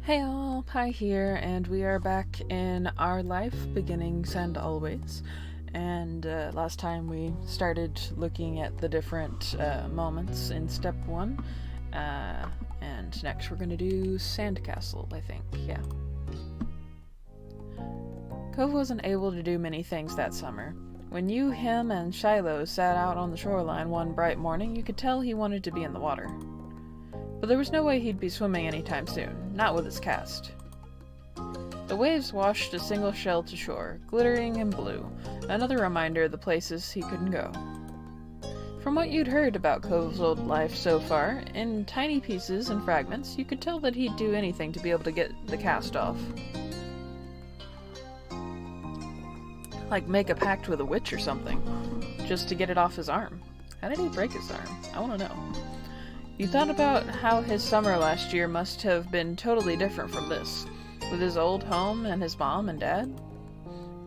Hey all, Pi here, and we are back in our life, beginnings and always. And last time we started looking at the different moments in step 1. And next we're going to do Sandcastle, I think, yeah. Cove wasn't able to do many things that summer. When you, him, and Shiloh sat out on the shoreline one bright morning, you could tell he wanted to be in the water. But there was no way he'd be swimming anytime soon, not with his cast. The waves washed a single shell to shore, glittering and blue, another reminder of the places he couldn't go. From what you'd heard about Cove's old life so far, in tiny pieces and fragments, you could tell that he'd do anything to be able to get the cast off. Like make a pact with a witch or something, just to get it off his arm. How did he break his arm? I want to know. You thought about how his summer last year must have been totally different from this, with his old home and his mom and dad.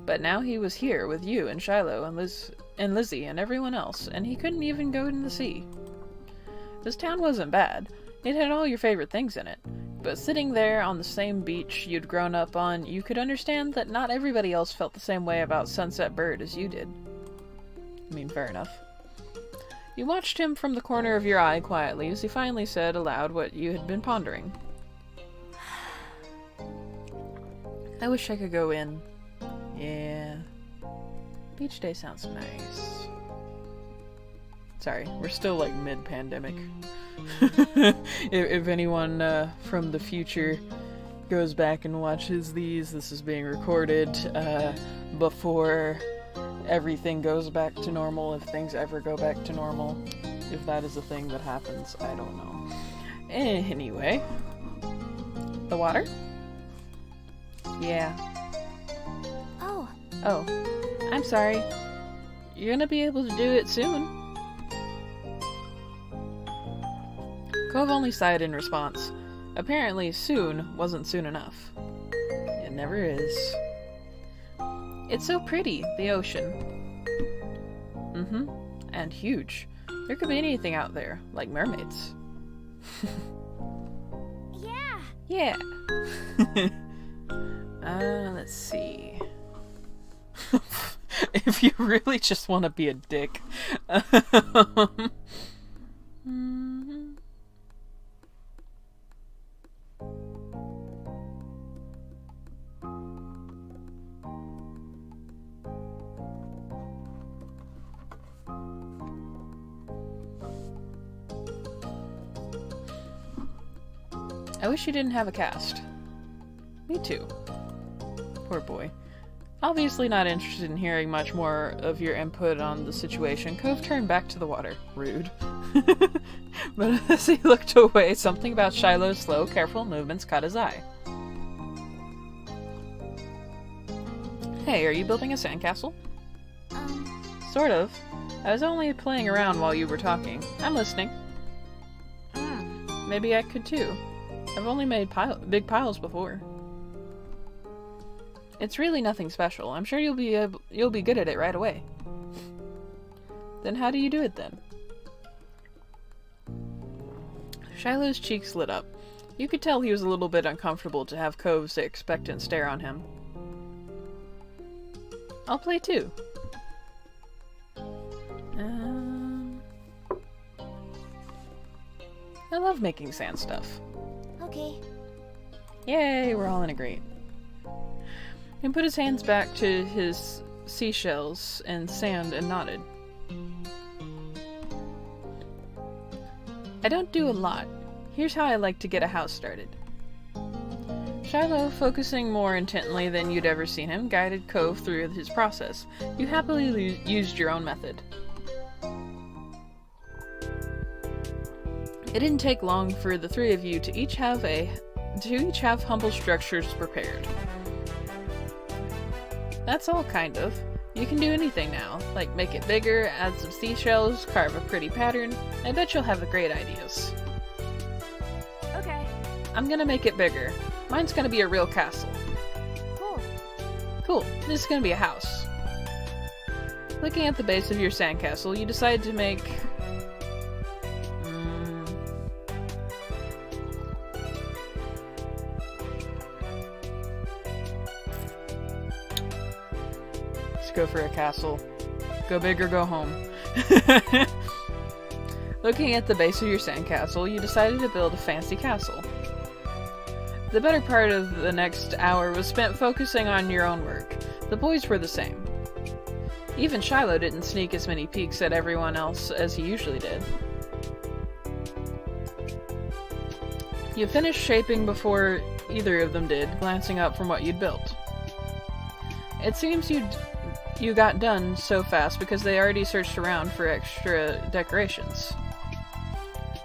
But now he was here with you and Shiloh and Lizzie and everyone else, and he couldn't even go in the sea. This town wasn't bad. It had all your favorite things in it. But sitting there on the same beach you'd grown up on, you could understand that not everybody else felt the same way about Sunset Bird as you did. I mean, fair enough. You watched him from the corner of your eye quietly as he finally said aloud what you had been pondering. I wish I could go in. Yeah. Beach day sounds nice. Sorry, we're still like mid-pandemic. if anyone from the future goes back and watches these, this is being recorded before everything goes back to normal, if things ever go back to normal. If that is a thing that happens, I don't know. Anyway. The water? Yeah. Oh, I'm sorry. You're gonna be able to do it soon. Cove only sighed in response. Apparently, soon wasn't soon enough. It never is. It's so pretty, the ocean. Mm-hmm. And huge. There could be anything out there, like mermaids. Yeah! Yeah. Let's see. If you really just want to be a dick. Mhm. I wish you didn't have a cast. Me too. Poor boy. Obviously not interested in hearing much more of your input on the situation, Cove turned back to the water. Rude. But as he looked away, something about Shiloh's slow, careful movements caught his eye. Hey, are you building a sandcastle? Sort of. I was only playing around while you were talking. I'm listening. Maybe I could too. I've only made big piles before. It's really nothing special. I'm sure you'll be good at it right away. Then how do you do it then? Shiloh's cheeks lit up. You could tell he was a little bit uncomfortable to have Cove's expectant stare on him. I'll play too. I love making sand stuff. Okay. Yay, we're all in agreement. He put his hands back to his seashells and sand and nodded. I don't do a lot. Here's how I like to get a house started. Shiloh, focusing more intently than you'd ever seen him, guided Cove through his process. You happily used your own method. It didn't take long for the three of you to each have humble structures prepared. That's all, kind of. You can do anything now, like make it bigger, add some seashells, carve a pretty pattern. I bet you'll have great ideas. Okay. I'm gonna make it bigger. Mine's gonna be a real castle. Cool. Cool, this is gonna be a house. Looking at the base of your sandcastle, you decide to make to go for a castle. Go big or go home. Looking at the base of your sandcastle, you decided to build a fancy castle. The better part of the next hour was spent focusing on your own work. The boys were the same. Even Shiloh didn't sneak as many peeks at everyone else as he usually did. You finished shaping before either of them did, glancing up from what you'd built. It seems you got done so fast because they already searched around for extra decorations.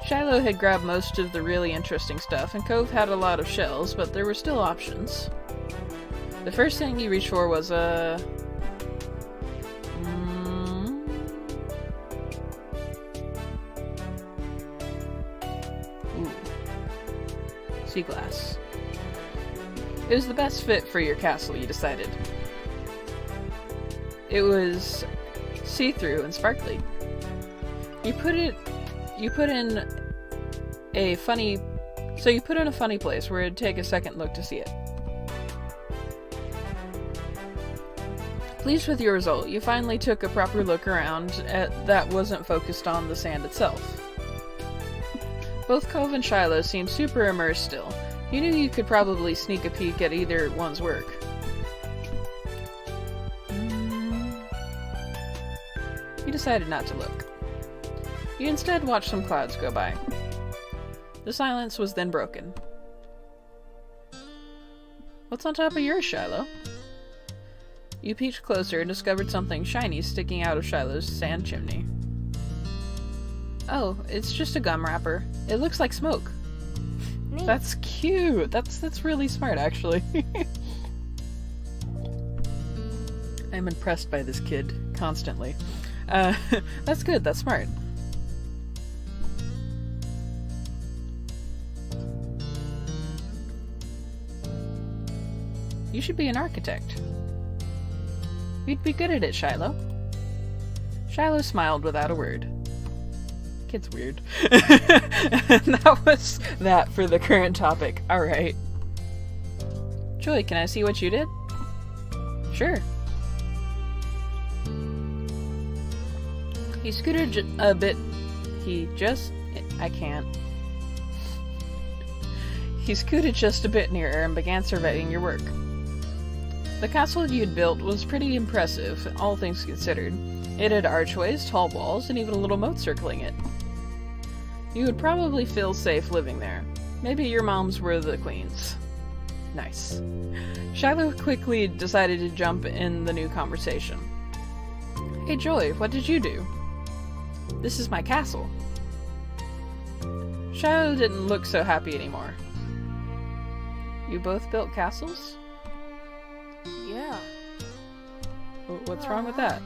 Shiloh had grabbed most of the really interesting stuff, and Cove had a lot of shells, but there were still options. The first thing you reached for was a... sea glass. It was the best fit for your castle, you decided. It was see-through and sparkly. You put in a funny place where it'd take a second look to see it. Pleased with your result, you finally took a proper look around that wasn't focused on the sand itself. Both Cove and Shiloh seemed super immersed still. You knew you could probably sneak a peek at either one's work. You decided not to look. You instead watched some clouds go by. The silence was then broken. What's on top of yours, Shiloh? You peeked closer and discovered something shiny sticking out of Shiloh's sand chimney. Oh, it's just a gum wrapper. It looks like smoke. Neat. That's cute. That's really smart, actually. I'm impressed by this kid constantly. That's good. That's smart. You should be an architect. You'd be good at it, Shiloh. Shiloh smiled without a word. Kid's weird. And that was that for the current topic. Alright. Joy, can I see what you did? Sure. He scooted a bit. I can't. He scooted just a bit nearer and began surveying your work. The castle you'd built was pretty impressive, all things considered. It had archways, tall walls, and even a little moat circling it. You would probably feel safe living there. Maybe your moms were the queens. Nice. Shiloh quickly decided to jump in the new conversation. Hey Joy, what did you do? This is my castle. Shiloh didn't look so happy anymore. You both built castles? Yeah. What's wrong with that?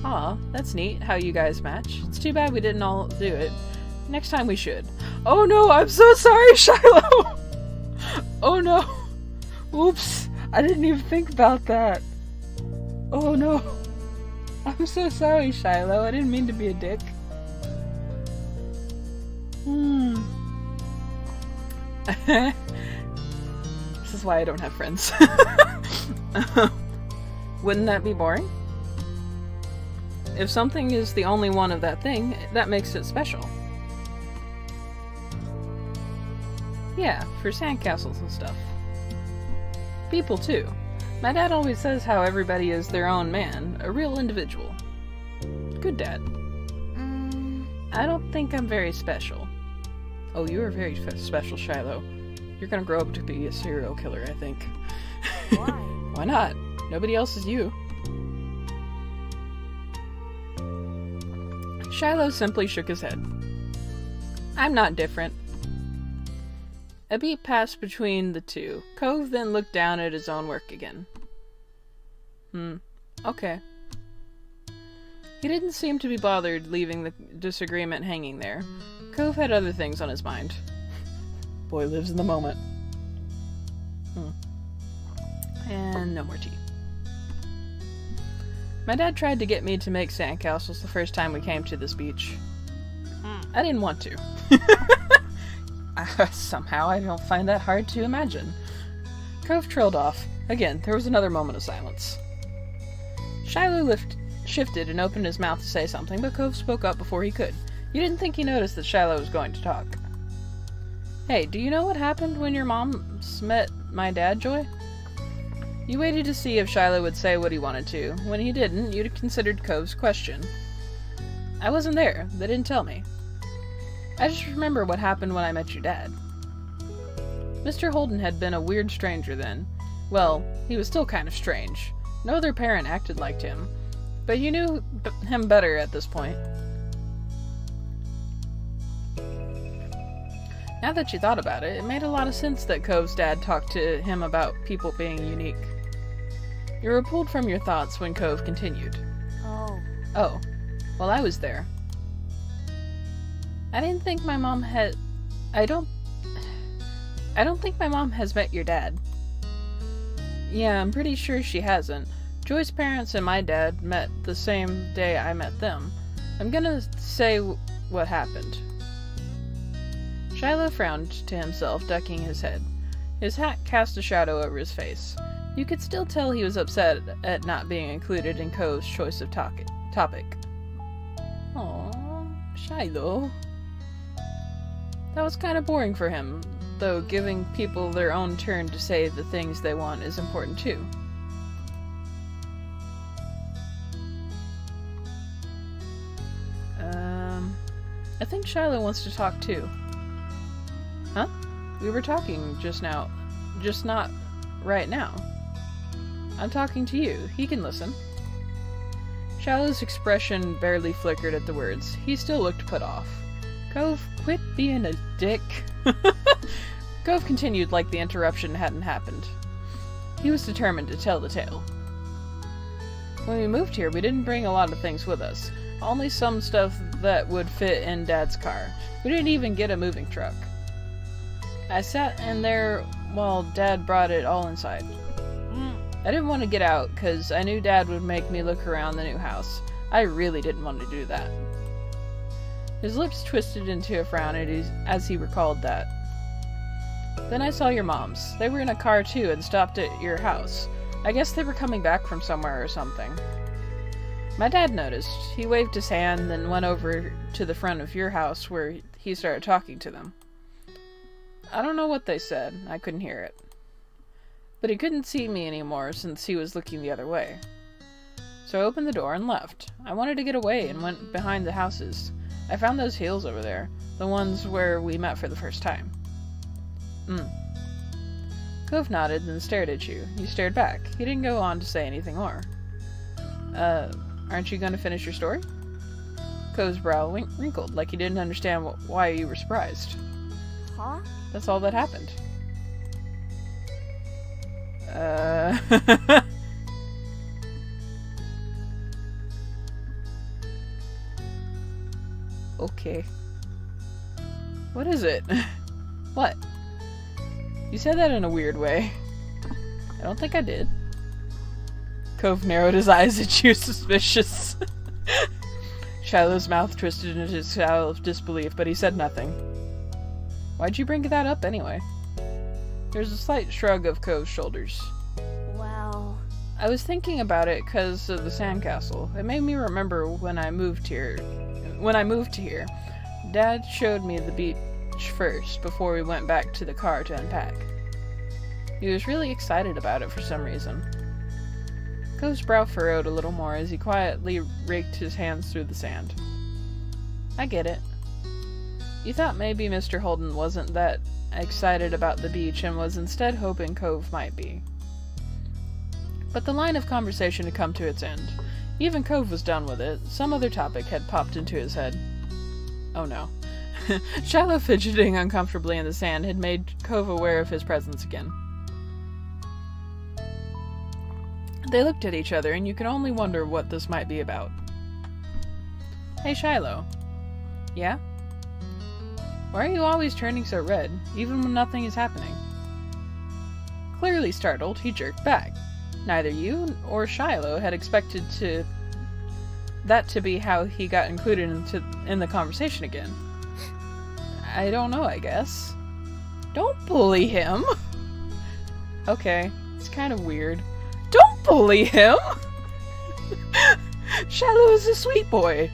Aw, that's neat how you guys match. It's too bad we didn't all do it. Next time we should. Oh no, I'm so sorry, Shiloh! Oh no! Oops, I didn't even think about that. Oh no. I'm so sorry, Shiloh. I didn't mean to be a dick. This is why I don't have friends. Wouldn't that be boring? If something is the only one of that thing, that makes it special. Yeah, for sandcastles and stuff. People too. My dad always says how everybody is their own man, a real individual. Good dad. I don't think I'm very special. Oh, you are very special, Shiloh. You're gonna grow up to be a serial killer, I think. Why? Why not? Nobody else is you. Shiloh simply shook his head. I'm not different. A beat passed between the two. Cove then looked down at his own work again. Okay. He didn't seem to be bothered leaving the disagreement hanging there. Cove had other things on his mind. Boy lives in the moment. And no more tea. My dad tried to get me to make sandcastles the first time we came to this beach. I didn't want to. Somehow I don't find that hard to imagine. Cove trailed off. Again, there was another moment of silence. Shiloh shifted and opened his mouth to say something, but Cove spoke up before he could. You didn't think he noticed that Shiloh was going to talk. Hey, do you know what happened when your mom met my dad, Joy? You waited to see if Shiloh would say what he wanted to. When he didn't, you'd considered Cove's question. I wasn't there. They didn't tell me. I just remember what happened when I met your dad. Mr. Holden had been a weird stranger then. Well, he was still kind of strange. No other parent acted like him, but you knew him better at this point. Now that you thought about it, it made a lot of sense that Cove's dad talked to him about people being unique. You were pulled from your thoughts when Cove continued. Oh. Well, I was there. I didn't think my mom had... I don't think my mom has met your dad. Yeah, I'm pretty sure she hasn't. Joy's parents and my dad met the same day I met them. I'm gonna say what happened. Shiloh frowned to himself, ducking his head. His hat cast a shadow over his face. You could still tell he was upset at not being included in Cove's choice of topic. Aww, Shiloh. That was kind of boring for him, though giving people their own turn to say the things they want is important too. I think Shiloh wants to talk too. Huh? We were talking just now. Just not right now. I'm talking to you. He can listen. Shiloh's expression barely flickered at the words. He still looked put off. Cove, quit being a dick. Cove continued like the interruption hadn't happened. He was determined to tell the tale. When we moved here, we didn't bring a lot of things with us. Only some stuff that would fit in Dad's car. We didn't even get a moving truck. I sat in there while Dad brought it all inside. I didn't want to get out because I knew Dad would make me look around the new house. I really didn't want to do that. His lips twisted into a frown as he recalled that. Then I saw your moms. They were in a car too and stopped at your house. I guess they were coming back from somewhere or something. My dad noticed. He waved his hand, then went over to the front of your house where he started talking to them. I don't know what they said. I couldn't hear it. But he couldn't see me anymore since he was looking the other way. So I opened the door and left. I wanted to get away and went behind the houses. I found those hills over there, the ones where we met for the first time. Cove nodded and stared at you. You stared back. He didn't go on to say anything more. Aren't you going to finish your story? Cove's brow wrinkled, like he didn't understand why you were surprised. Huh? That's all that happened. Okay. What is it? What? You said that in a weird way. I don't think I did. Cove narrowed his eyes at you, suspicious. Shiloh's mouth twisted into a scowl of disbelief, but he said nothing. Why'd you bring that up anyway? There's a slight shrug of Cove's shoulders. Well... I was thinking about it because of the sandcastle. It made me remember when I moved here. Dad showed me the beach first, before we went back to the car to unpack. He was really excited about it for some reason. Cove's brow furrowed a little more as he quietly raked his hands through the sand. I get it. You thought maybe Mr. Holden wasn't that excited about the beach and was instead hoping Cove might be. But the line of conversation had come to its end. Even Cove was done with it. Some other topic had popped into his head. Oh no. Shiloh fidgeting uncomfortably in the sand had made Cove aware of his presence again. They looked at each other, and you could only wonder what this might be about. Hey, Shiloh. Yeah? Why are you always turning so red, even when nothing is happening? Clearly startled, he jerked back. Neither you or Shiloh had expected that to be how he got included in the conversation again. I don't know, I guess. Don't bully him! Okay, it's kind of weird. Don't bully him! Shiloh is a sweet boy,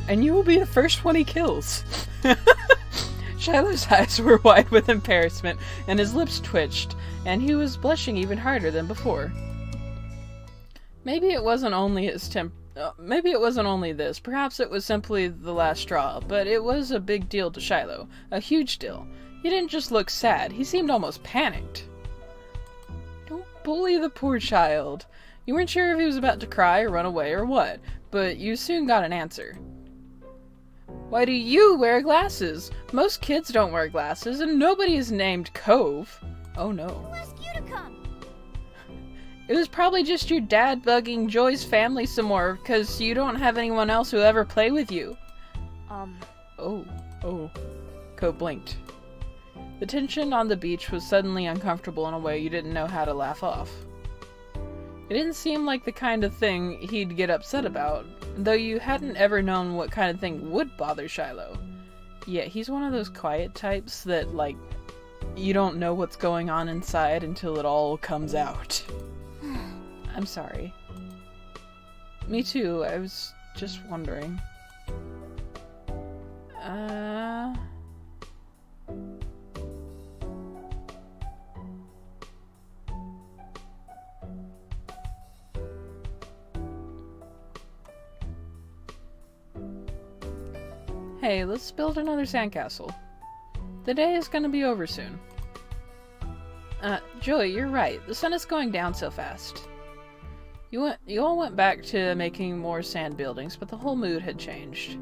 and you will be the first one he kills. Shiloh's eyes were wide with embarrassment, and his lips twitched, and he was blushing even harder than before. Maybe it wasn't only maybe it wasn't only this. Perhaps it was simply the last straw, but it was a big deal to Shiloh. A huge deal. He didn't just look sad, he seemed almost panicked. Don't bully the poor child. You weren't sure if he was about to cry or run away or what, but you soon got an answer. Why do you wear glasses? Most kids don't wear glasses, and nobody is named Cove. Oh no. Who asked you to come? It was probably just your dad bugging Joy's family some more, because you don't have anyone else who'll ever play with you. Oh. Cove blinked. The tension on the beach was suddenly uncomfortable in a way you didn't know how to laugh off. It didn't seem like the kind of thing he'd get upset about, though you hadn't ever known what kind of thing would bother Shiloh. Yet he's one of those quiet types that, like, you don't know what's going on inside until it all comes out. I'm sorry. Me too, I was just wondering. Hey, let's build another sandcastle. The day is gonna be over soon. Joy, you're right. The sun is going down so fast. You all went back to making more sand buildings, but the whole mood had changed.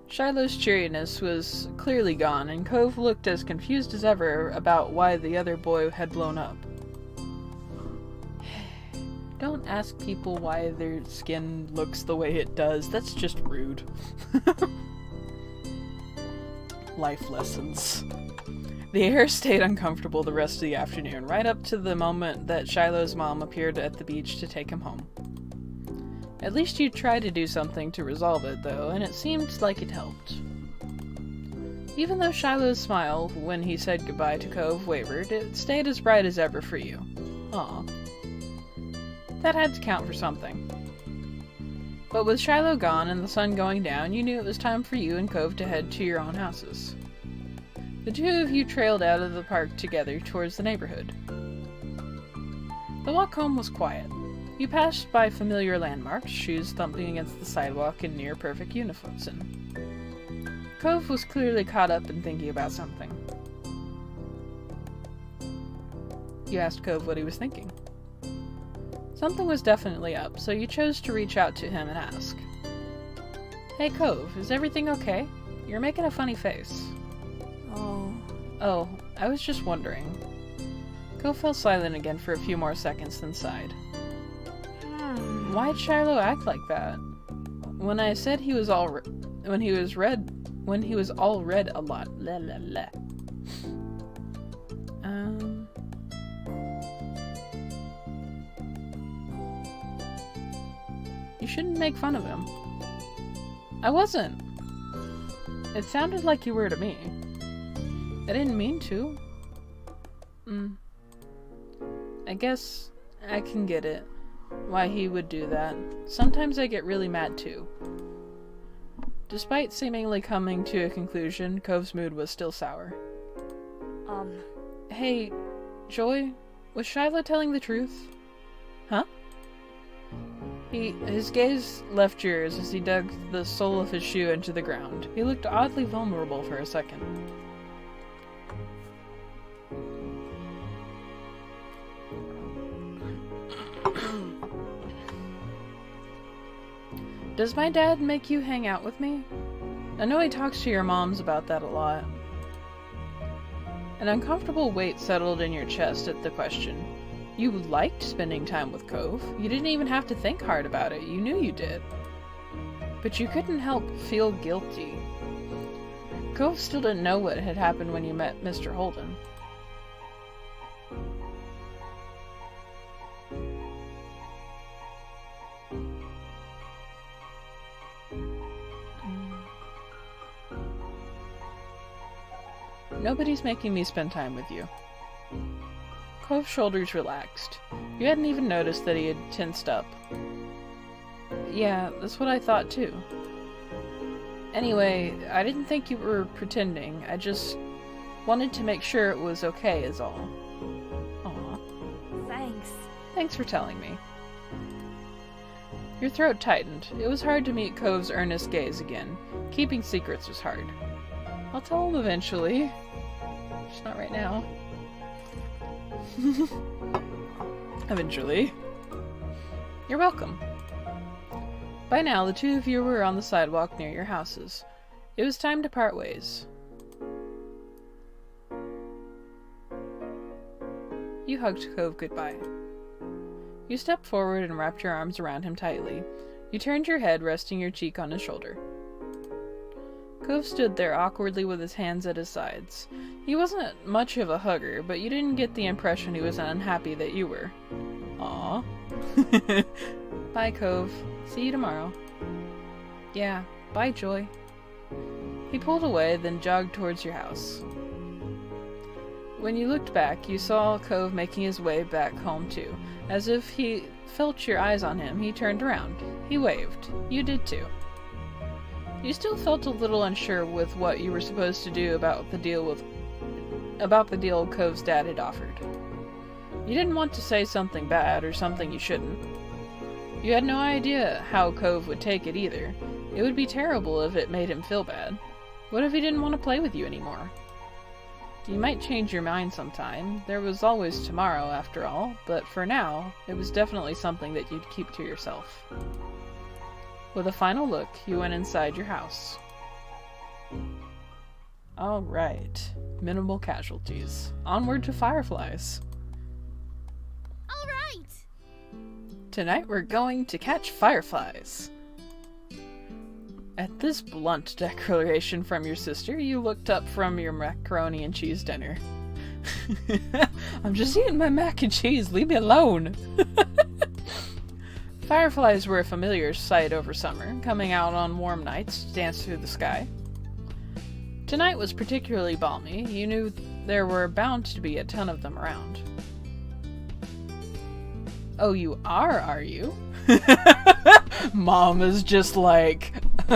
Shiloh's cheeriness was clearly gone, and Cove looked as confused as ever about why the other boy had blown up. Don't ask people why their skin looks the way it does. That's just rude. Life lessons. The air stayed uncomfortable the rest of the afternoon, right up to the moment that Shiloh's mom appeared at the beach to take him home. At least you tried to do something to resolve it, though, and it seemed like it helped. Even though Shiloh's smile, when he said goodbye to Cove, wavered, it stayed as bright as ever for you. Aw. That had to count for something. But with Shiloh gone and the sun going down, you knew it was time for you and Cove to head to your own houses. The two of you trailed out of the park together towards the neighborhood. The walk home was quiet. You passed by familiar landmarks, shoes thumping against the sidewalk in near-perfect unison. Cove was clearly caught up in thinking about something. You asked Cove what he was thinking. Something was definitely up, so you chose to reach out to him and ask. Hey Cove, is everything okay? You're making a funny face. Oh, I was just wondering. Cove fell silent again for a few more seconds, then sighed. Why'd Shiloh act like that? When I said he was all when he was all red a lot. La la la. You shouldn't make fun of him. I wasn't. It sounded like you were to me. I didn't mean to. I guess I can get it. Why he would do that. Sometimes I get really mad too. Despite seemingly coming to a conclusion, Cove's mood was still sour. Hey, Joy, was Shiloh telling the truth? Huh? His gaze left yours as he dug the sole of his shoe into the ground. He looked oddly vulnerable for a second. Does my dad make you hang out with me? I know he talks to your moms about that a lot. An uncomfortable weight settled in your chest at the question. You liked spending time with Cove. You didn't even have to think hard about it. You knew you did. But you couldn't help feel guilty. Cove still didn't know what had happened when you met Mr. Holden. Nobody's making me spend time with you. Cove's shoulders relaxed. You hadn't even noticed that he had tensed up. Yeah, that's what I thought too. Anyway, I didn't think you were pretending. I just wanted to make sure it was okay is all. Aw. Thanks. Thanks for telling me. Your throat tightened. It was hard to meet Cove's earnest gaze again. Keeping secrets was hard. I'll tell him eventually. Just not right now. Eventually. You're welcome. By now, the two of you were on the sidewalk near your houses. It was time to part ways. You hugged Cove goodbye. You stepped forward and wrapped your arms around him tightly. You turned your head, resting your cheek on his shoulder. Cove stood there awkwardly with his hands at his sides. He wasn't much of a hugger, but you didn't get the impression he was unhappy that you were. Aww. Bye, Cove. See you tomorrow. Yeah, bye, Joy. He pulled away, then jogged towards your house. When you looked back, you saw Cove making his way back home too. As if he felt your eyes on him, he turned around. He waved. You did too. You still felt a little unsure with what you were supposed to do about the deal Cove's dad had offered. You didn't want to say something bad or something you shouldn't. You had no idea how Cove would take it either. It would be terrible if it made him feel bad. What if he didn't want to play with you anymore? You might change your mind sometime. There was always tomorrow, after all, but for now, it was definitely something that you'd keep to yourself. With a final look, you went inside your house. Alright. Minimal casualties. Onward to fireflies. Alright! Tonight we're going to catch fireflies. At this blunt declaration from your sister, you looked up from your macaroni and cheese dinner. I'm just eating my mac and cheese, leave me alone! Fireflies were a familiar sight over summer, coming out on warm nights to dance through the sky. Tonight was particularly balmy. You knew there were bound to be a ton of them around. Oh, you are you? Mom is just like,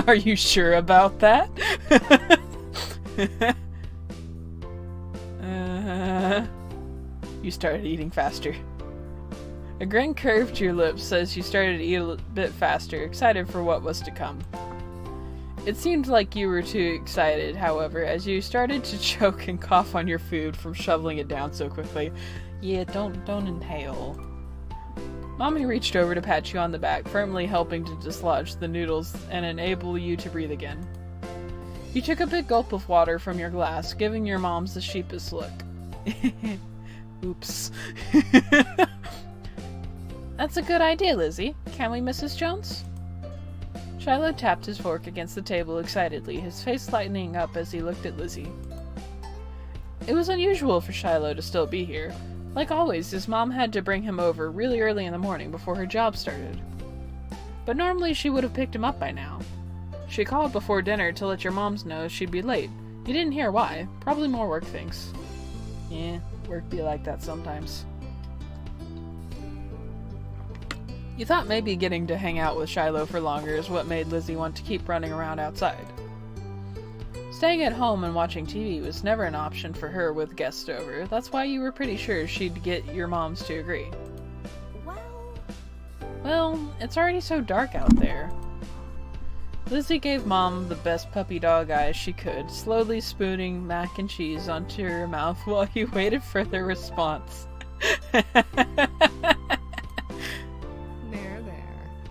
are you sure about that? You started eating faster. A grin curved your lips as you started to eat a bit faster, excited for what was to come. It seemed like you were too excited, however, as you started to choke and cough on your food from shoveling it down so quickly. Yeah, don't inhale. Mommy reached over to pat you on the back, firmly helping to dislodge the noodles and enable you to breathe again. You took a big gulp of water from your glass, giving your moms the sheepish look. Oops. That's a good idea, Lizzie. Can we, Mrs. Jones? Shiloh tapped his fork against the table excitedly, his face lightening up as he looked at Lizzie. It was unusual for Shiloh to still be here. Like always, his mom had to bring him over really early in the morning before her job started. But normally she would have picked him up by now. She called before dinner to let your moms know she'd be late. You didn't hear why. Probably more work things. Yeah, work be like that sometimes. You thought maybe getting to hang out with Shiloh for longer is what made Lizzie want to keep running around outside. Staying at home and watching TV was never an option for her with guests over. That's why you were pretty sure she'd get your moms to agree. Well, it's already so dark out there. Lizzie gave Mom the best puppy dog eyes she could, slowly spooning mac and cheese onto her mouth while you waited for their response. There.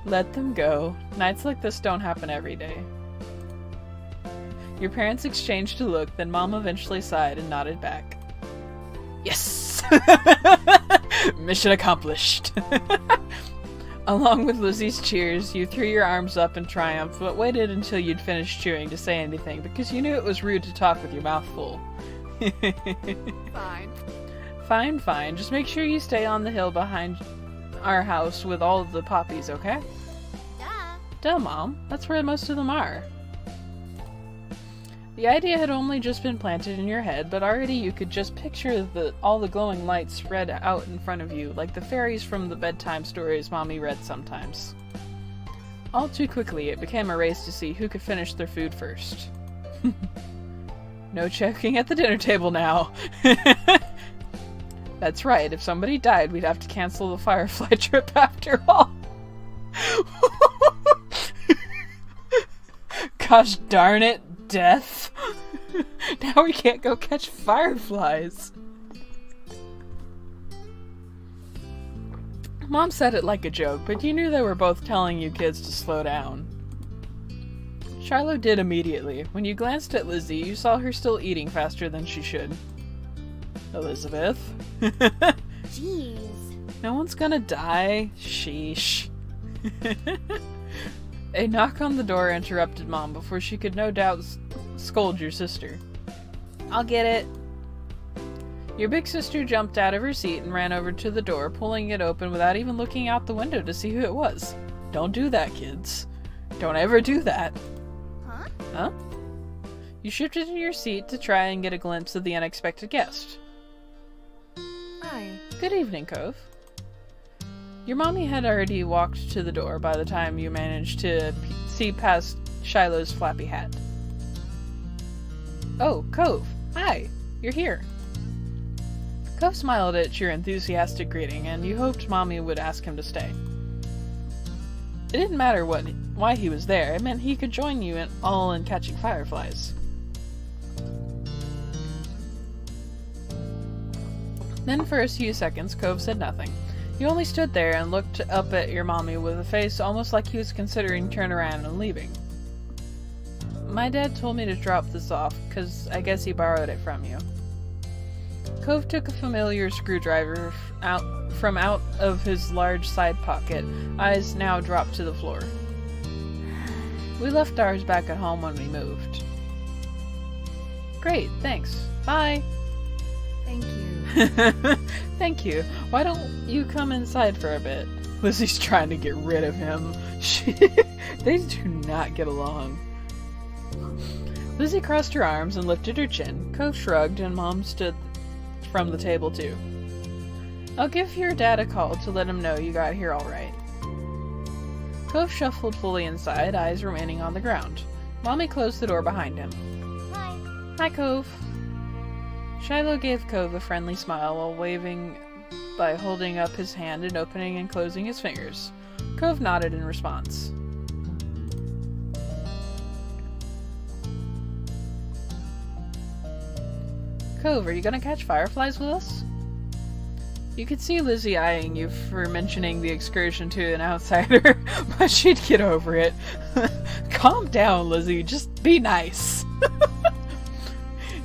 Let them go. Nights like this don't happen every day. Your parents exchanged a look, then Mom eventually sighed and nodded back. Yes! Mission accomplished! Along with Lizzie's cheers, you threw your arms up in triumph, but waited until you'd finished chewing to say anything, because you knew it was rude to talk with your mouth full. Fine. Just make sure you stay on the hill behind our house with all of the poppies, okay? Duh, Mom. That's where most of them are. The idea had only just been planted in your head, but already you could just picture all the glowing lights spread out in front of you, like the fairies from the bedtime stories Mommy read sometimes. All too quickly, it became a race to see who could finish their food first. No choking at the dinner table now. That's right, if somebody died, we'd have to cancel the Firefly trip after all. Gosh darn it, death. Now we can't go catch fireflies. Mom said it like a joke, but you knew they were both telling you kids to slow down. Shiloh did immediately. When you glanced at Lizzie, you saw her still eating faster than she should. Elizabeth? Jeez. No one's gonna die. Sheesh. A knock on the door interrupted Mom before she could no doubt scold your sister. I'll get it. Your big sister jumped out of her seat and ran over to the door, pulling it open without even looking out the window to see who it was. Don't do that, kids. Don't ever do that. Huh? Huh? You shifted in your seat to try and get a glimpse of the unexpected guest. Hi. Good evening, Cove. Your mommy had already walked to the door by the time you managed to see past Shiloh's flappy hat. Oh, Cove. Hi. You're here. Cove smiled at your enthusiastic greeting, and you hoped Mommy would ask him to stay. It didn't matter why he was there. It meant he could join you in catching fireflies. Then for a few seconds, Cove said nothing. He only stood there and looked up at your mommy with a face almost like he was considering turning around and leaving. My dad told me to drop this off, 'cause I guess he borrowed it from you. Cove took a familiar screwdriver out of his large side pocket, eyes now dropped to the floor. We left ours back at home when we moved. Great, thanks. Bye. Thank you. Thank you. Why don't you come inside for a bit? Lizzie's trying to get rid of him. They do not get along. Lizzie crossed her arms and lifted her chin. Cove shrugged, and Mom stood from the table too. I'll give your dad a call to let him know you got here all right. Cove shuffled fully inside, eyes remaining on the ground. Mommy closed the door behind him. Hi. Hi, Cove. Shiloh gave Cove a friendly smile while waving by holding up his hand and opening and closing his fingers. Cove nodded in response. Cove, are you gonna catch fireflies with us? You could see Lizzie eyeing you for mentioning the excursion to an outsider, but she'd get over it. Calm down, Lizzie. Just be nice.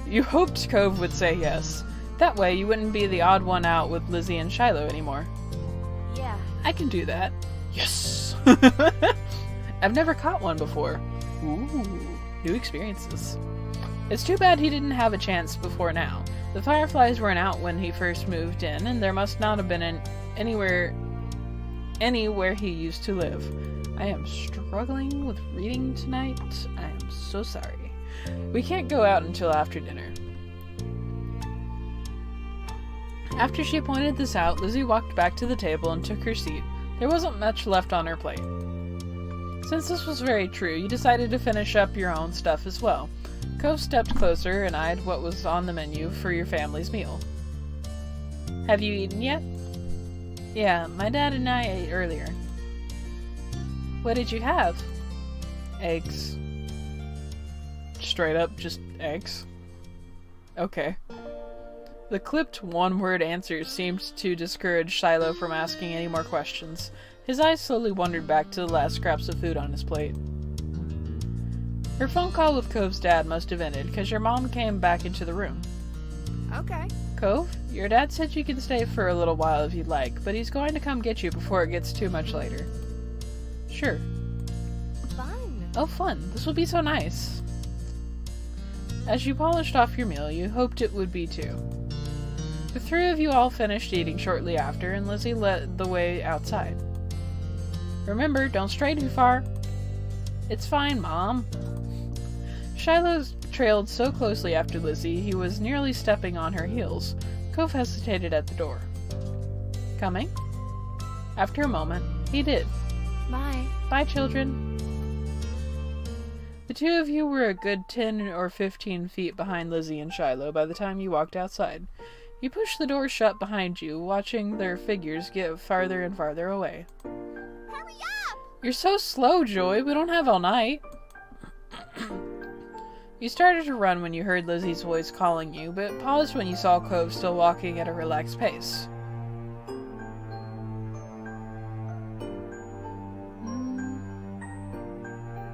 You hoped Cove would say yes. That way you wouldn't be the odd one out with Lizzie and Shiloh anymore. Yeah. I can do that. Yes! I've never caught one before. Ooh, new experiences. It's too bad he didn't have a chance before now. The fireflies weren't out when he first moved in, and there must not have been anywhere he used to live. I am struggling with reading tonight. I am so sorry. We can't go out until after dinner. After she pointed this out, Lizzie walked back to the table and took her seat. There wasn't much left on her plate. Since this was very true, you decided to finish up your own stuff as well. Cove stepped closer and eyed what was on the menu for your family's meal. Have you eaten yet? Yeah, my dad and I ate earlier. What did you have? Eggs. Straight up, just eggs? Okay. The clipped one-word answers seemed to discourage Shiloh from asking any more questions. His eyes slowly wandered back to the last scraps of food on his plate. Her phone call with Cove's dad must have ended, because your mom came back into the room. Okay. Cove, your dad said you can stay for a little while if you'd like, but he's going to come get you before it gets too much later. Sure. Fun. Oh, fun. This will be so nice. As you polished off your meal, you hoped it would be too. The three of you all finished eating shortly after, and Lizzie led the way outside. Remember, don't stray too far. It's fine, Mom. Shiloh trailed so closely after Lizzie, he was nearly stepping on her heels. Cove hesitated at the door. Coming? After a moment, he did. Bye. Bye, children. The two of you were a good 10 or 15 feet behind Lizzie and Shiloh by the time you walked outside. You pushed the door shut behind you, watching their figures get farther and farther away. Hurry up! You're so slow, Joy. We don't have all night. You started to run when you heard Lizzie's voice calling you, but paused when you saw Cove still walking at a relaxed pace.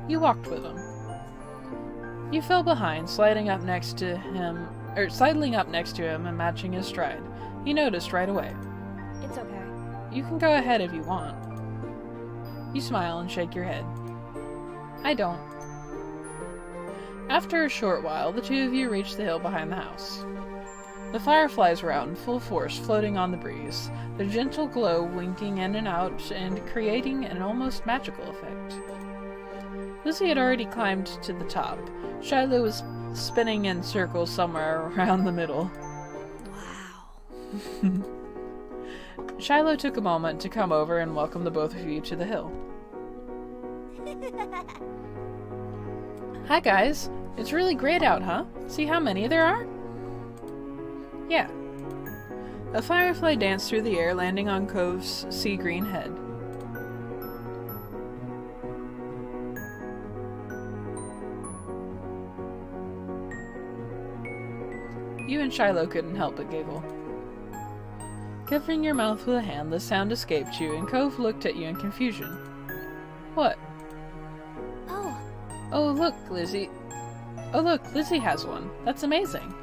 You walked with him. You fell behind, sliding up next to him and matching his stride. He noticed right away. It's okay. You can go ahead if you want. You smile and shake your head. I don't. After a short while, the two of you reached the hill behind the house. The fireflies were out in full force, floating on the breeze, their gentle glow winking in and out and creating an almost magical effect. Lizzie had already climbed to the top. Shiloh was spinning in circles somewhere around the middle. Wow. Shiloh took a moment to come over and welcome the both of you to the hill. Hi guys, it's really great out, huh? See how many there are? Yeah. A firefly danced through the air, landing on Cove's sea green head. You and Shiloh couldn't help but giggle. Covering your mouth with a hand, the sound escaped you, and Cove looked at you in confusion. What? Oh. Oh, look, Lizzie. Oh, look, Lizzie has one. That's amazing.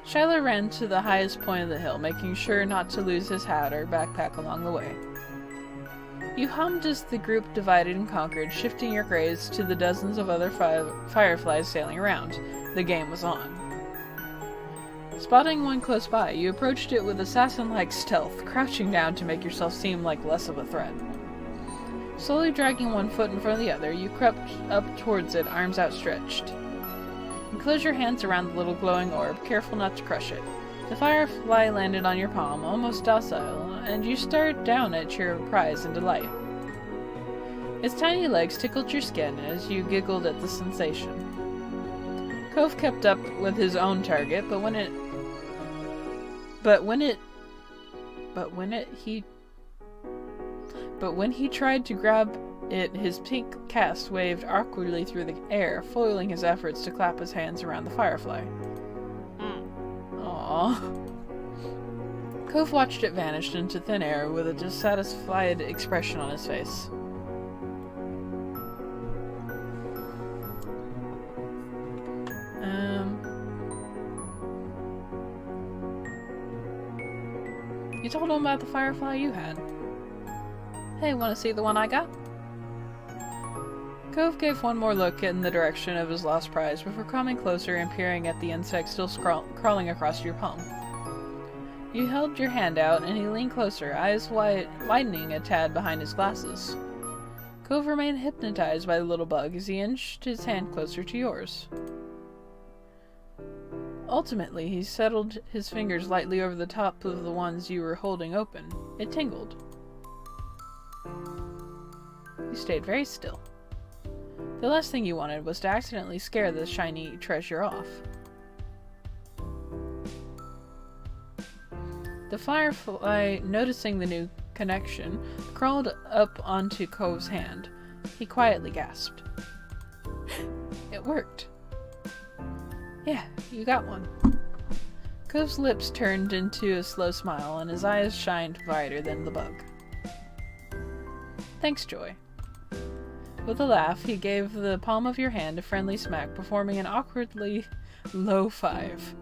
Shiloh ran to the highest point of the hill, making sure not to lose his hat or backpack along the way. You hummed as the group divided and conquered, shifting your gaze to the dozens of other fireflies sailing around. The game was on. Spotting one close by, you approached it with assassin-like stealth, crouching down to make yourself seem like less of a threat. Slowly dragging one foot in front of the other, you crept up towards it, arms outstretched. You close your hands around the little glowing orb, careful not to crush it. The firefly landed on your palm, almost docile, and you stared down at your prize in delight. Its tiny legs tickled your skin as you giggled at the sensation. Cove kept up with his own target, but when he tried to grab it, his pink cast waved awkwardly through the air, foiling his efforts to clap his hands around the firefly. Aww. Cove watched it vanish into thin air with a dissatisfied expression on his face. You told him about the firefly you had. Hey, wanna see the one I got? Cove gave one more look in the direction of his lost prize before coming closer and peering at the insect still crawling across your palm. You held your hand out and he leaned closer, eyes widening a tad behind his glasses. Cove remained hypnotized by the little bug as he inched his hand closer to yours. Ultimately, he settled his fingers lightly over the top of the ones you were holding open. It tingled. You stayed very still. The last thing you wanted was to accidentally scare the shiny treasure off. The firefly, noticing the new connection, crawled up onto Cove's hand. He quietly gasped. It worked. Yeah, you got one. Cove's lips turned into a slow smile, and his eyes shined brighter than the bug. Thanks, Joy. With a laugh, he gave the palm of your hand a friendly smack, performing an awkwardly low 5.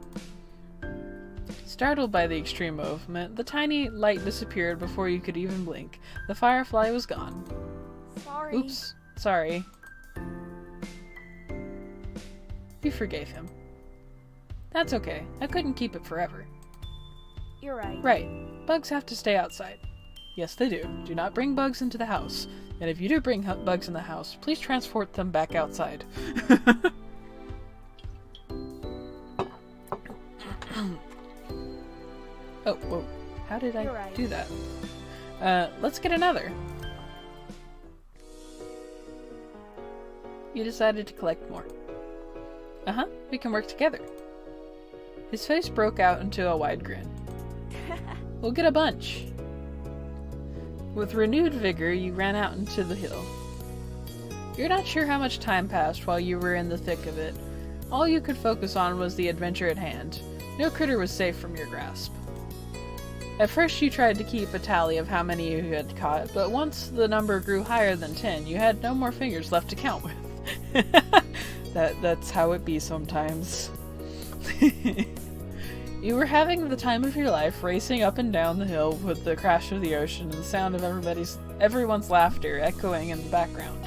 Startled by the extreme movement, the tiny light disappeared before you could even blink. The firefly was gone. Sorry. Oops, sorry. You forgave him. That's okay. I couldn't keep it forever. You're right. Right. Bugs have to stay outside. Yes, they do. Do not bring bugs into the house. And if you do bring bugs in the house, please transport them back outside. Oh, whoa. How did I do that? Let's get another. you decided to collect more. Uh-huh, we can work together. His face broke out into a wide grin. We'll get a bunch. With renewed vigor, you ran out into the hill. You're not sure how much time passed while you were in the thick of it. All you could focus on was the adventure at hand. No critter was safe from your grasp. At first you tried to keep a tally of how many you had caught, but once the number grew higher than 10, you had no more fingers left to count with. That's how it be sometimes. You were having the time of your life, racing up and down the hill with the crash of the ocean and the sound of everyone's laughter echoing in the background.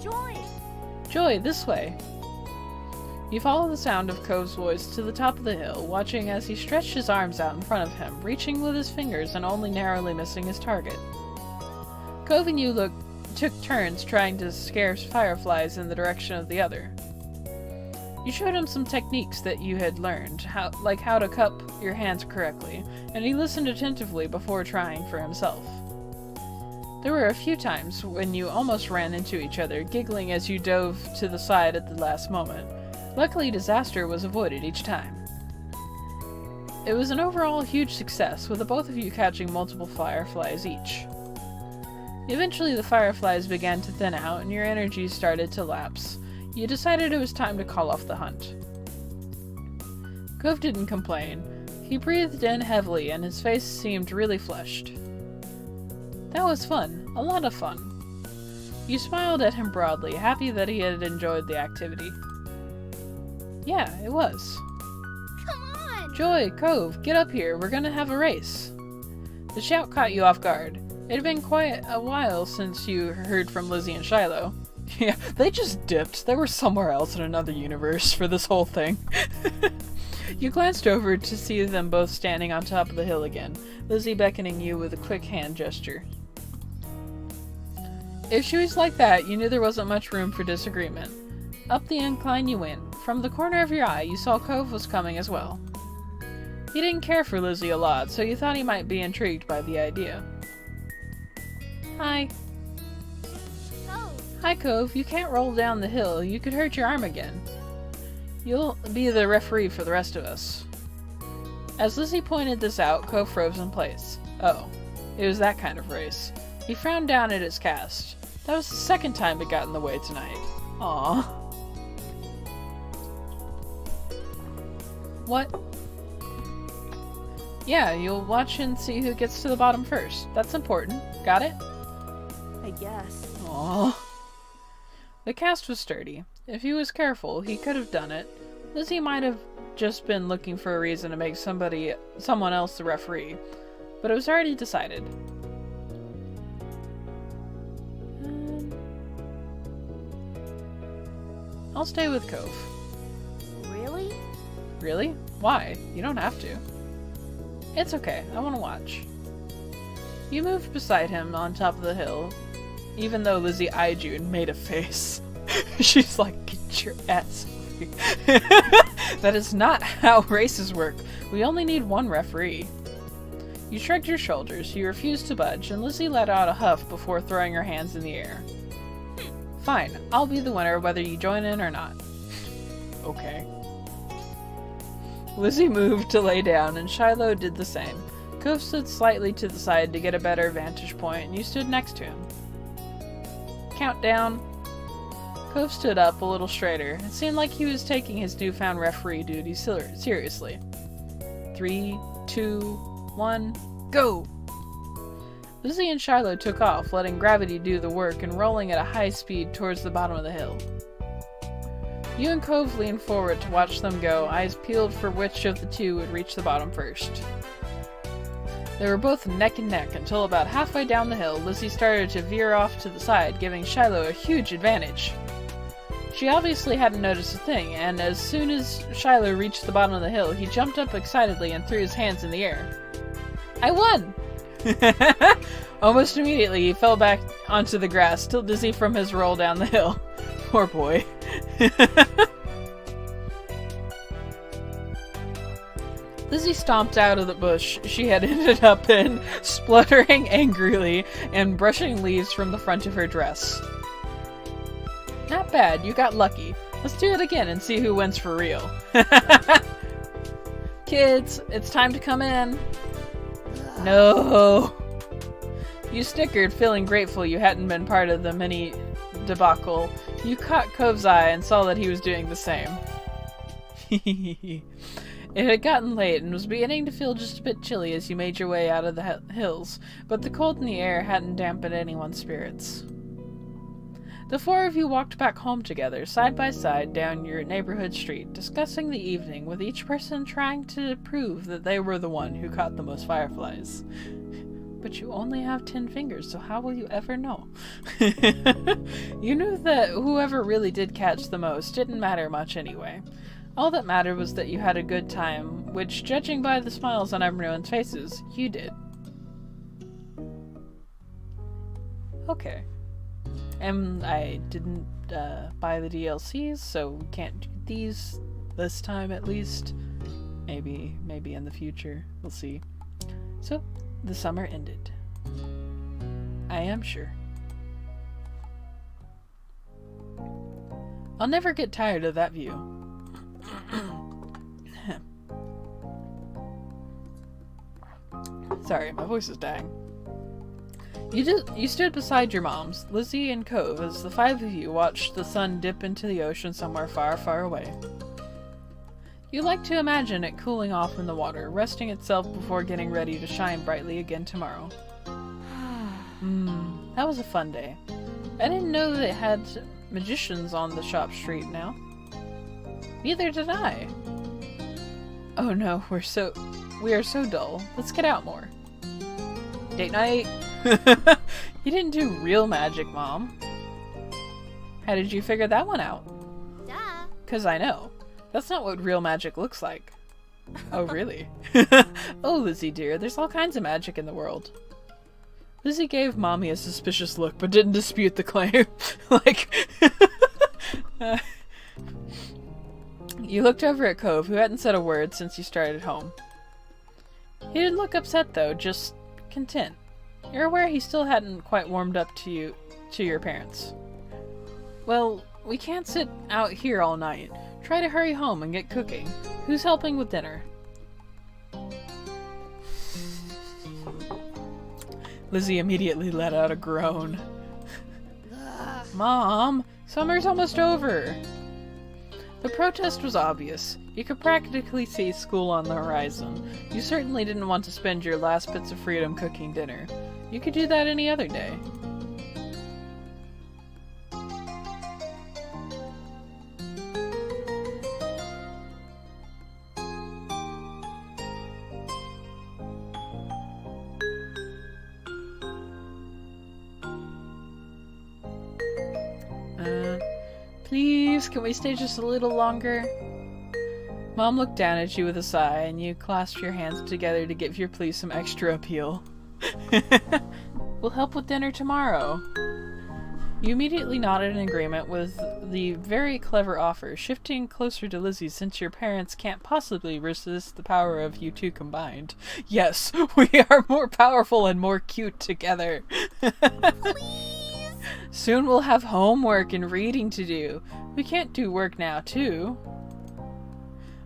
Joy! Joy, this way! You follow the sound of Cove's voice to the top of the hill, watching as he stretched his arms out in front of him, reaching with his fingers and only narrowly missing his target. Cove and you took turns trying to scare fireflies in the direction of the other. You showed him some techniques that you had learned, like how to cup your hands correctly, and he listened attentively before trying for himself. There were a few times when you almost ran into each other, giggling as you dove to the side at the last moment. Luckily, disaster was avoided each time. It was an overall huge success, with the both of you catching multiple fireflies each. Eventually, the fireflies began to thin out, and your energy started to lapse. You decided it was time to call off the hunt. Cove didn't complain. He breathed in heavily, and his face seemed really flushed. That was fun. A lot of fun. You smiled at him broadly, happy that he had enjoyed the activity. Yeah, it was. Come on! Joy, Cove, get up here. We're gonna have a race. The shout caught you off guard. It had been quite a while since you heard from Lizzie and Shiloh. Yeah, they just dipped. They were somewhere else in another universe for this whole thing. You glanced over to see them both standing on top of the hill again, Lizzie beckoning you with a quick hand gesture. If she was like that, you knew there wasn't much room for disagreement. Up the incline you went. From the corner of your eye, you saw Cove was coming as well. He didn't care for Lizzie a lot, so you thought he might be intrigued by the idea. Hi. Hi, Cove. You can't roll down the hill. You could hurt your arm again. You'll be the referee for the rest of us. As Lizzie pointed this out, Cove froze in place. Oh, it was that kind of race. He frowned down at his cast. That was the second time it got in the way tonight. Aww. What? Yeah, you'll watch and see who gets to the bottom first. That's important. Got it? I guess. Aww. The cast was sturdy. If he was careful, he could have done it. Lizzie might have just been looking for a reason to make someone else the referee, but it was already decided. I'll stay with Cove. Really? Really? Why? You don't have to. It's okay. I want to watch. You moved beside him on top of the hill, even though Lizzie eyed you and made a face. She's like, get your ass over here. That is not how races work. We only need one referee. You shrugged your shoulders, you refused to budge, and Lizzie let out a huff before throwing her hands in the air. Fine, I'll be the winner whether you join in or not. Okay. Lizzie moved to lay down, and Shiloh did the same. Cove stood slightly to the side to get a better vantage point, and you stood next to him. Countdown. Cove stood up a little straighter. It seemed like he was taking his newfound referee duty seriously. 3, 2, 1, go! Lizzie and Shiloh took off, letting gravity do the work and rolling at a high speed towards the bottom of the hill. You and Cove leaned forward to watch them go, eyes peeled for which of the two would reach the bottom first. They were both neck and neck until about halfway down the hill, Lizzie started to veer off to the side, giving Shiloh a huge advantage. She obviously hadn't noticed a thing, and as soon as Shiloh reached the bottom of the hill, he jumped up excitedly and threw his hands in the air. I won! Almost immediately, he fell back onto the grass, still dizzy from his roll down the hill. Poor boy. Lizzie stomped out of the bush she had ended up in, spluttering angrily and brushing leaves from the front of her dress. Not bad, you got lucky. Let's do it again and see who wins for real. Kids, it's time to come in. No. You snickered, feeling grateful you hadn't been part of the mini debacle. You caught Cove's eye and saw that he was doing the same. It had gotten late and was beginning to feel just a bit chilly as you made your way out of the hills, but the cold in the air hadn't dampened anyone's spirits. The four of you walked back home together, side by side down your neighborhood street, discussing the evening, with each person trying to prove that they were the one who caught the most fireflies. But you only have 10 fingers, so how will you ever know? You knew that whoever really did catch the most didn't matter much anyway. All that mattered was that you had a good time, which, judging by the smiles on everyone's faces, you did. Okay. And I didn't buy the DLCs, so we can't do these this time at least. Maybe in the future. We'll see. So, the summer ended. I am sure. I'll never get tired of that view. Sorry, my voice is dying. You stood beside your moms, Lizzie and Cove, as the five of you watched the sun dip into the ocean somewhere far, far away. You like to imagine it cooling off in the water, resting itself before getting ready to shine brightly again tomorrow. That was a fun day. I didn't know that it had magicians on the shop street now. Neither did I. Oh no, we are so dull. Let's get out more. Date night. You didn't do real magic, Mom. How did you figure that one out? Duh. 'Cause I know. That's not what real magic looks like. Oh, really? Oh, Lizzie dear, there's all kinds of magic in the world. Lizzie gave Mommy a suspicious look, but didn't dispute the claim. You looked over at Cove, who hadn't said a word since you started home. He didn't look upset, though, just content. You're aware he still hadn't quite warmed up to your parents. Well, we can't sit out here all night. Try to hurry home and get cooking. Who's helping with dinner? Lizzie immediately let out a groan. Mom, summer's almost over. The protest was obvious. You could practically see school on the horizon. You certainly didn't want to spend your last bits of freedom cooking dinner. You could do that any other day. Please, can we stay just a little longer? Mom looked down at you with a sigh, and you clasped your hands together to give your plea some extra appeal. We'll help with dinner tomorrow. You immediately nodded in agreement with the very clever offer, shifting closer to Lizzie since your parents can't possibly resist the power of you two combined. Yes, we are more powerful and more cute together. Please. Soon we'll have homework and reading to do. We can't do work now, too.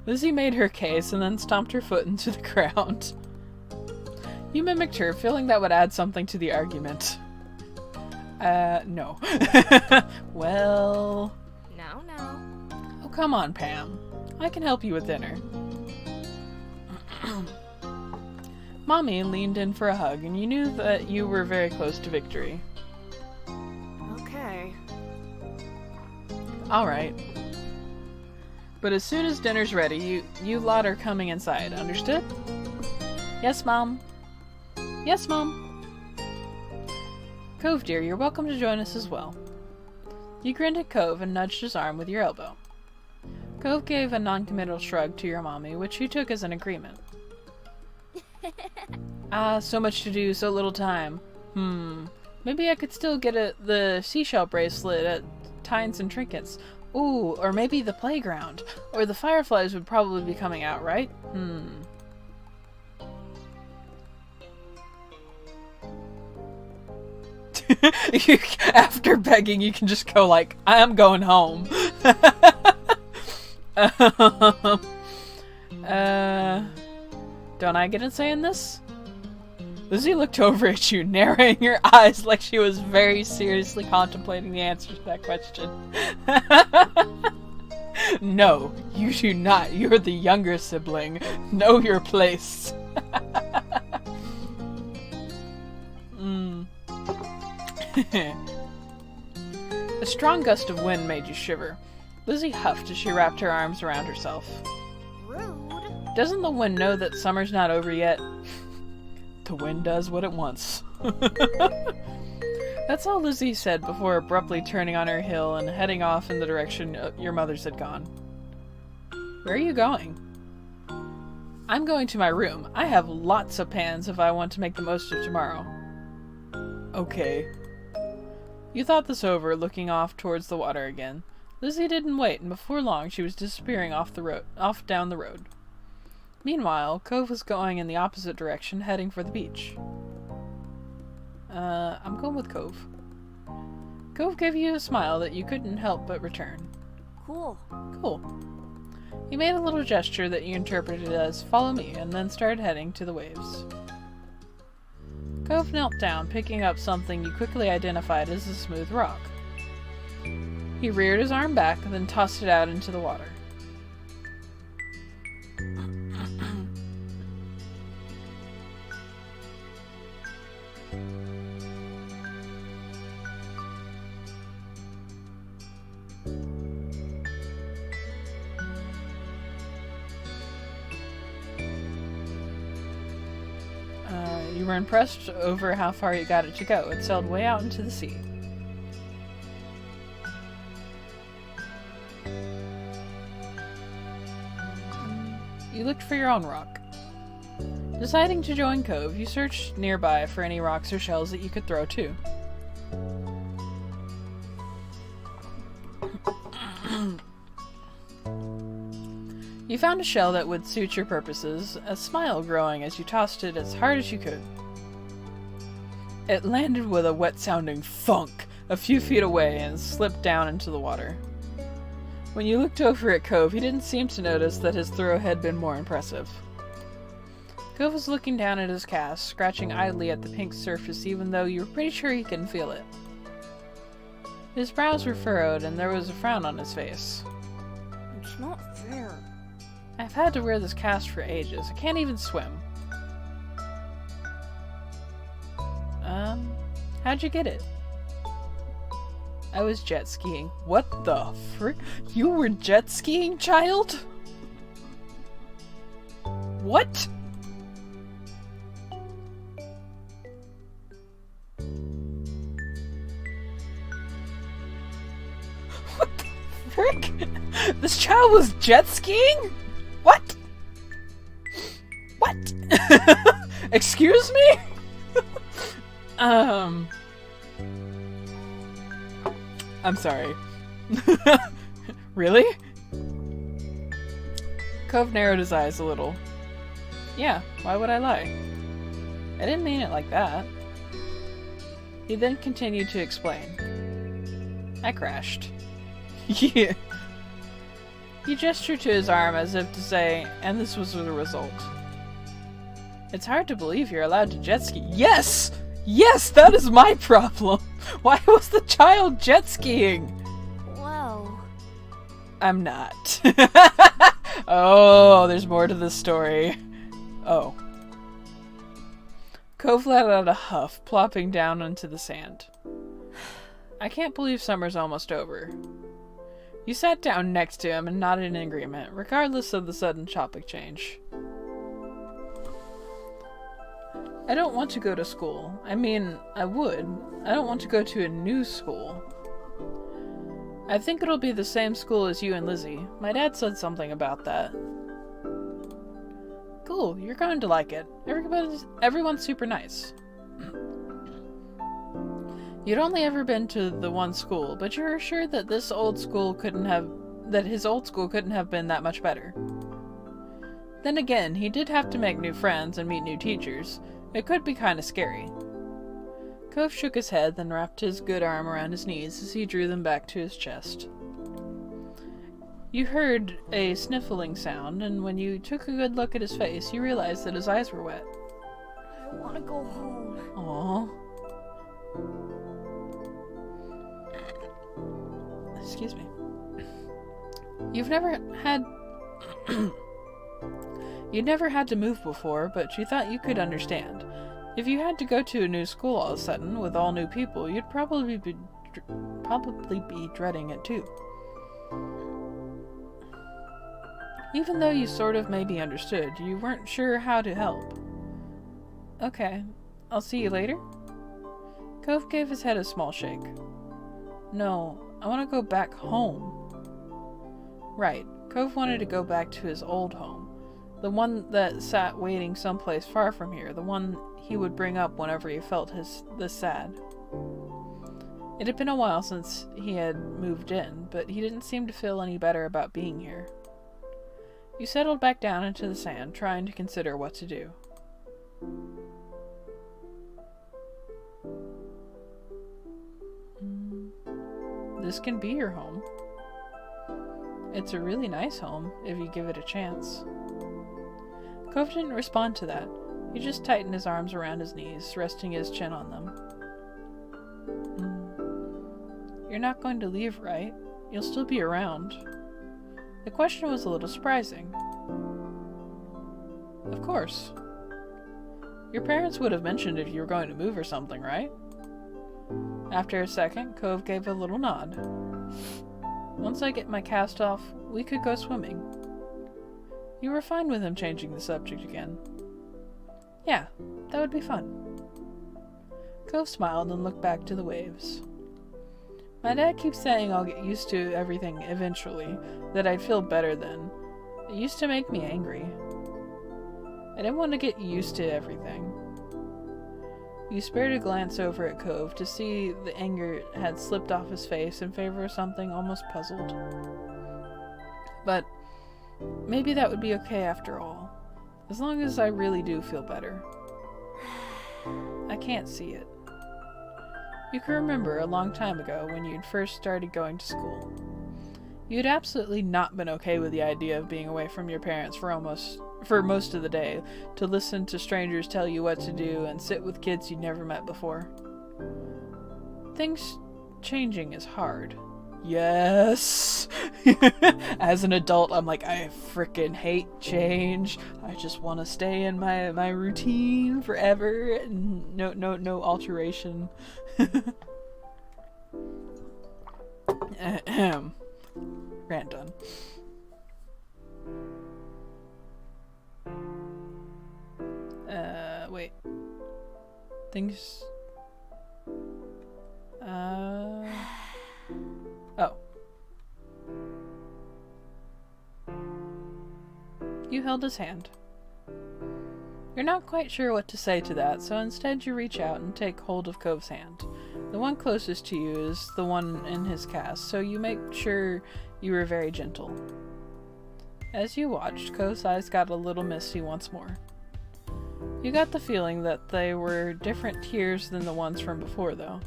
Lizzie made her case and then stomped her foot into the ground. You mimicked her, feeling that would add something to the argument. No. Well... No. Oh, come on, Pam. I can help you with dinner. Mommy leaned in for a hug, and you knew that you were very close to victory. Okay. Alright. But as soon as dinner's ready, you lot are coming inside, understood? Yes, Mom. Yes, Mom. Cove, dear, you're welcome to join us as well. You grinned at Cove and nudged his arm with your elbow. Cove gave a non-committal shrug to your mommy, which you took as an agreement. So much to do, so little time. Maybe I could still get the seashell bracelet at Tines and Trinkets. Ooh, or maybe the playground. Or the fireflies would probably be coming out, right? After begging, you can just go like, I'm going home. Don't I get a say in this? Lizzie looked over at you, narrowing her eyes like she was very seriously contemplating the answer to that question. No, you do not. You're the younger sibling. Know your place. A strong gust of wind made you shiver. Lizzie huffed as she wrapped her arms around herself. Rude. Doesn't the wind know that summer's not over yet? The wind does what it wants. That's all Lizzie said before abruptly turning on her heel and heading off in the direction your mothers had gone. Where are you going? I'm going to my room. I have lots of pans if I want to make the most of tomorrow. Okay. You thought this over, looking off towards the water again. Lizzie didn't wait, and before long she was disappearing off down the road. Meanwhile, Cove was going in the opposite direction, heading for the beach. I'm going with Cove. Cove gave you a smile that you couldn't help but return. Cool. Cool. He made a little gesture that you interpreted as, follow me, and then started heading to the waves. Cove knelt down, picking up something you quickly identified as a smooth rock. He reared his arm back, then tossed it out into the water. You were impressed over how far you got it to go. It sailed way out into the sea. You looked for your own rock. Deciding to join Cove, you searched nearby for any rocks or shells that you could throw too. You found a shell that would suit your purposes, a smile growing as you tossed it as hard as you could. It landed with a wet-sounding thunk a few feet away and slipped down into the water. When you looked over at Cove, he didn't seem to notice that his throw had been more impressive. Cove was looking down at his cast, scratching idly at the pink surface even though you were pretty sure he couldn't feel it. His brows were furrowed and there was a frown on his face. It's not fair. I've had to wear this cast for ages. I can't even swim. How'd you get it? I was jet skiing. What the frick? You were jet skiing, child? What? What the frick? This child was jet skiing? What? What? Excuse me? I'm sorry. Really? Cove narrowed his eyes a little. Yeah, why would I lie? I didn't mean it like that. He then continued to explain. I crashed. Yeah. He gestured to his arm as if to say, and this was the result. It's hard to believe you're allowed to jet ski. Yes! Yes, that is my problem! Why was the child jet skiing? Whoa. I'm not. Oh, there's more to this story. Oh. Cove let out a huff, plopping down onto the sand. I can't believe summer's almost over. You sat down next to him and nodded in agreement, regardless of the sudden topic change. I don't want to go to school. I mean, I would. I don't want to go to a new school. I think it'll be the same school as you and Lizzie. My dad said something about that. Cool, you're going to like it. Everyone's super nice. You'd only ever been to the one school, but you're sure that his old school couldn't have been that much better. Then again, he did have to make new friends and meet new teachers. It could be kinda scary. Cove shook his head, then wrapped his good arm around his knees as he drew them back to his chest. You heard a sniffling sound, and when you took a good look at his face, you realized that his eyes were wet. I want to go home. Aww. Excuse me. You'd never had to move before, but you thought you could understand. If you had to go to a new school all of a sudden, with all new people, you'd probably be dreading it too. Even though you sort of maybe understood, you weren't sure how to help. Okay, I'll see you later? Cove gave his head a small shake. No, I want to go back home. Right, Cove wanted to go back to his old home. The one that sat waiting someplace far from here, the one he would bring up whenever he felt this sad. It had been a while since he had moved in, but he didn't seem to feel any better about being here. You settled back down into the sand, trying to consider what to do. This can be your home. It's a really nice home, if you give it a chance. Cove didn't respond to that. He just tightened his arms around his knees, resting his chin on them. You're not going to leave, right? You'll still be around. The question was a little surprising. Of course. Your parents would have mentioned if you were going to move or something, right? After a second, Cove gave a little nod. Once I get my cast off, we could go swimming. You were fine with him changing the subject again. Yeah, that would be fun. Cove smiled and looked back to the waves. My dad keeps saying I'll get used to everything eventually, that I'd feel better then. It used to make me angry. I didn't want to get used to everything. You spared a glance over at Cove to see the anger had slipped off his face in favor of something almost puzzled. But maybe that would be okay after all, as long as I really do feel better. I can't see it. You can remember a long time ago when you'd first started going to school. You'd absolutely not been okay with the idea of being away from your parents for most of the day, to listen to strangers tell you what to do and sit with kids you'd never met before. Things changing is hard. Yes! As an adult, I'm like, I frickin' hate change. I just want to stay in my routine forever. No alteration. Rant done. Wait. Things... Oh. You held his hand. You're not quite sure what to say to that, so instead you reach out and take hold of Cove's hand. The one closest to you is the one in his cast, so you make sure you were very gentle. As you watched, Cove's eyes got a little misty once more. You got the feeling that they were different tears than the ones from before, though.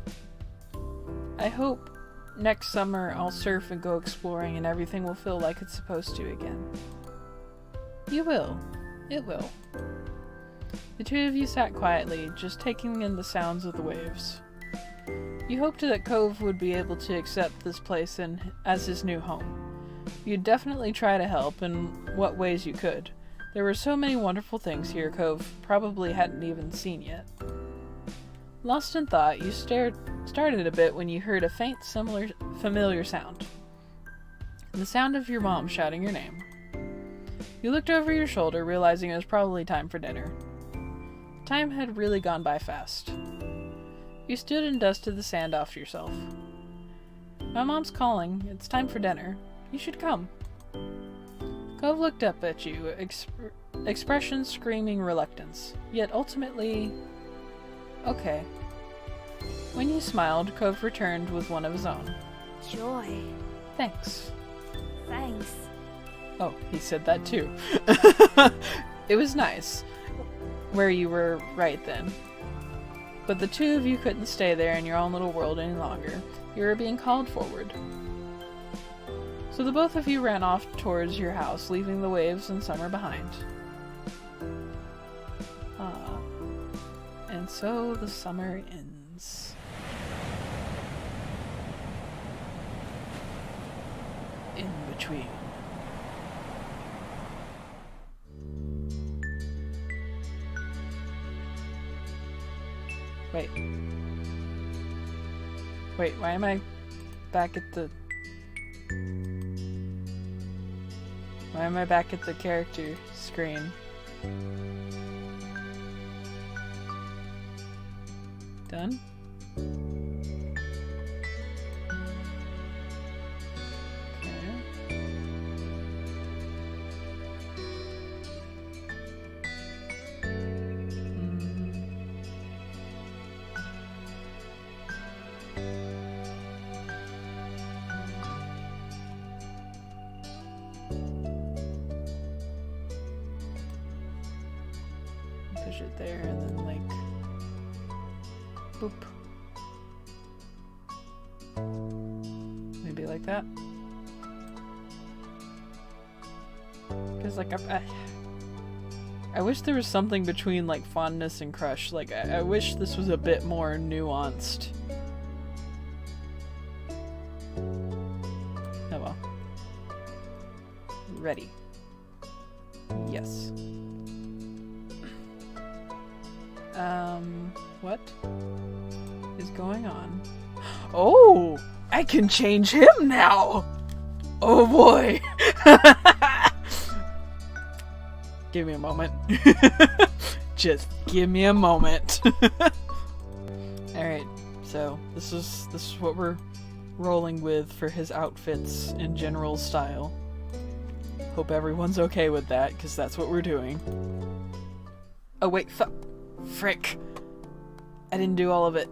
I hope next summer I'll surf and go exploring and everything will feel like it's supposed to again. You will. It will. The two of you sat quietly, just taking in the sounds of the waves. You hoped that Cove would be able to accept this place as his new home. You'd definitely try to help in what ways you could. There were so many wonderful things here Cove probably hadn't even seen yet. Lost in thought, you started a bit when you heard a faint, familiar sound. The sound of your mom shouting your name. You looked over your shoulder, realizing it was probably time for dinner. Time had really gone by fast. You stood and dusted the sand off yourself. My mom's calling. It's time for dinner. You should come. Cove looked up at you, expression screaming reluctance, yet ultimately... Okay. When you smiled, Cove returned with one of his own. Joy. Thanks. Thanks. Oh, he said that too. It was nice. Where you were right then. But the two of you couldn't stay there in your own little world any longer. You were being called forward. So the both of you ran off towards your house, leaving the waves and summer behind. And so the summer ends. In between. Wait, why am I back at the... Why am I back at the character screen? Done? Push it there and then like boop. Maybe like that. Because like I wish there was something between like fondness and crush. Like I wish this was a bit more nuanced. Oh well. Ready. Yes. What is going on? Oh! I can change him now! Oh boy! Give me a moment. Just give me a moment. Alright, so this is what we're rolling with for his outfits in general style. Hope everyone's okay with that, because that's what we're doing. Oh wait, frick. I didn't do all of it.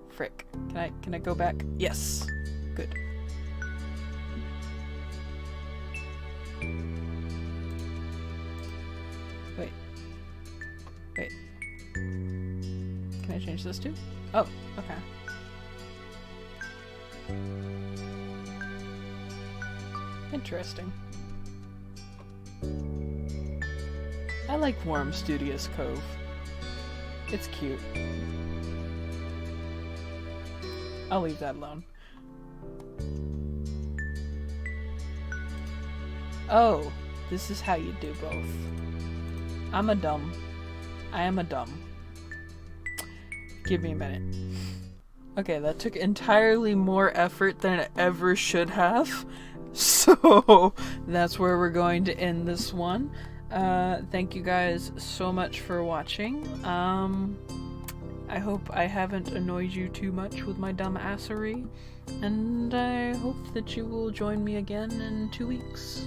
Frick. Can I go back? Yes. Good. Wait. Can I change this too? Oh, okay. Interesting. I like warm, studious Cove. It's cute. I'll leave that alone. Oh, this is how you do both. I am a dumb. Give me a minute. Okay, that took entirely more effort than it ever should have. So, that's where we're going to end this one. Thank you guys so much for watching. I hope I haven't annoyed you too much with my dumb assery, and I hope that you will join me again in 2 weeks.